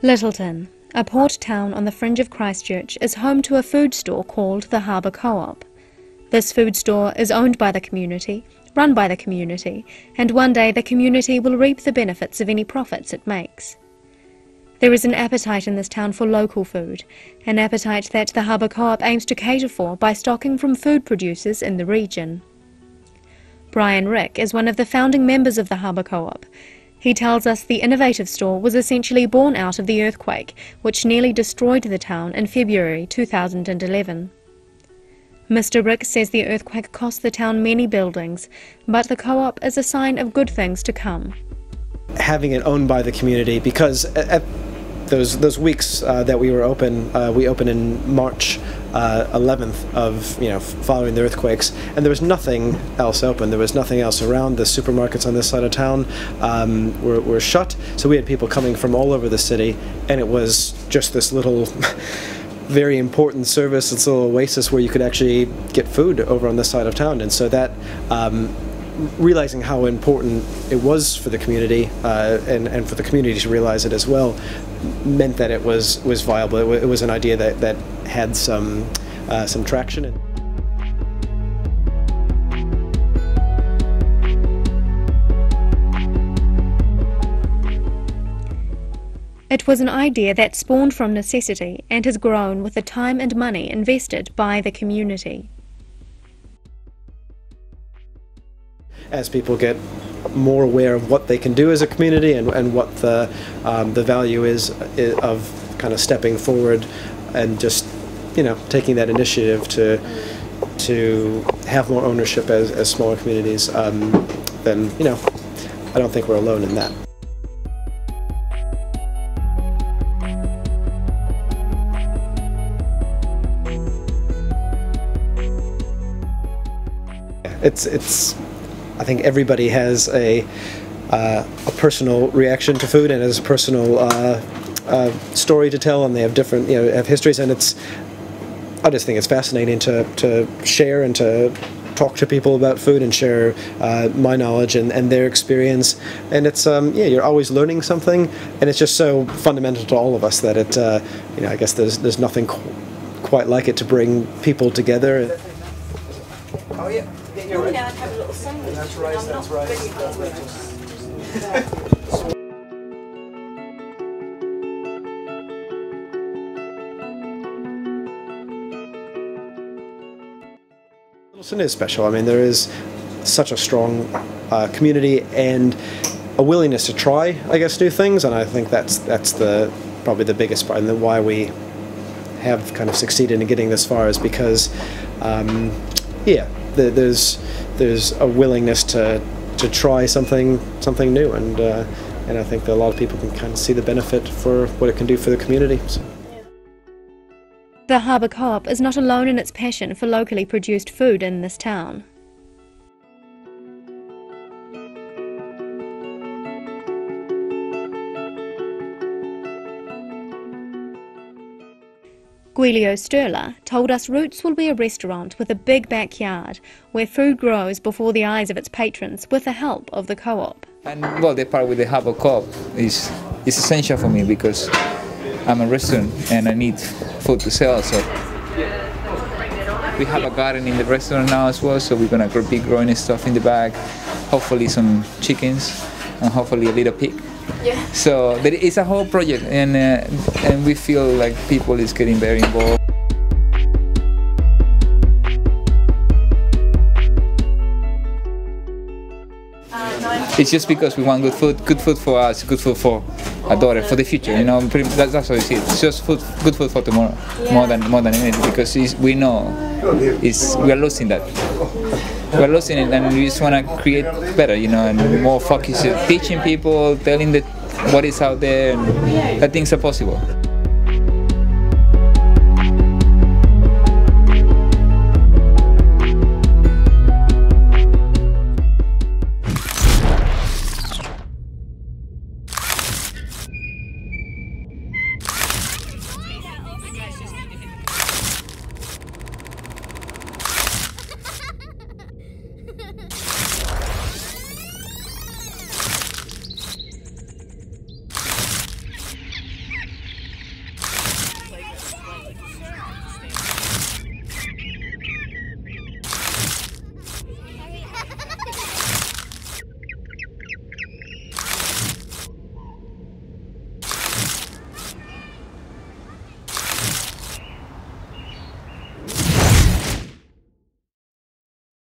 Lyttleton, a port town on the fringe of Christchurch, is home to a food store called the Harbour Co-op. This food store is owned by the community, run by the community, and one day the community will reap the benefits of any profits it makes. There is an appetite in this town for local food, an appetite that the Harbour Co-op aims to cater for by stocking from food producers in the region. Brian Rick is one of the founding members of the Harbour Co-op. He tells us the innovative store was essentially born out of the earthquake, which nearly destroyed the town in February 2011. Mr. Rick says the earthquake cost the town many buildings, but the co-op is a sign of good things to come. Having it owned by the community, because at those weeks that we were open, we opened in March 11th of following the earthquakes, and there was nothing else open. There was nothing else around. The supermarkets on this side of town were shut, so we had people coming from all over the city, and it was just this little very important service, this little oasis where you could actually get food over on this side of town. And so that realizing how important it was for the community and for the community to realize it as well meant that it was viable. It was an idea that had some traction. It was an idea that spawned from necessity and has grown with the time and money invested by the community. As people get more aware of what they can do as a community and what the value is of kind of stepping forward and just taking that initiative to have more ownership as smaller communities, then I don't think we're alone in that. I think everybody has a personal reaction to food and has a personal story to tell, and they have different, have histories, and I just think it's fascinating to share and to talk to people about food and share my knowledge and their experience, and it's you're always learning something, and it's just so fundamental to all of us that it I guess there's nothing quite like it to bring people together. Oh yeah. You're now have a little sandwich. That's right. That's right. Lyttleton is special. I mean, there is such a strong community and a willingness to try, I guess, new things, and I think that's probably the biggest part, and why we have kind of succeeded in getting this far is because there's a willingness to try something new, and I think that a lot of people can kind of see the benefit for what it can do for the community. So. The Harbour Co-op is not alone in its passion for locally produced food in this town. Guilio Sturla told us Roots will be a restaurant with a big backyard where food grows before the eyes of its patrons with the help of the co-op. And well, the part with the Harbour Co-op is essential for me because I'm a restaurant and I need food to sell. So we have a garden in the restaurant now as well, so we're gonna be growing stuff in the back, hopefully some chickens and hopefully a little pig. Yeah. So it's a whole project, and we feel like people is getting very involved. It's just because we want good food for us, good food for our daughter, for the future. That's how we see it. It's just good food for tomorrow, more than anything, because we know we are losing that. We're losing it, and we just want to create better, and more focus, teaching people, telling what is out there, and that things are possible.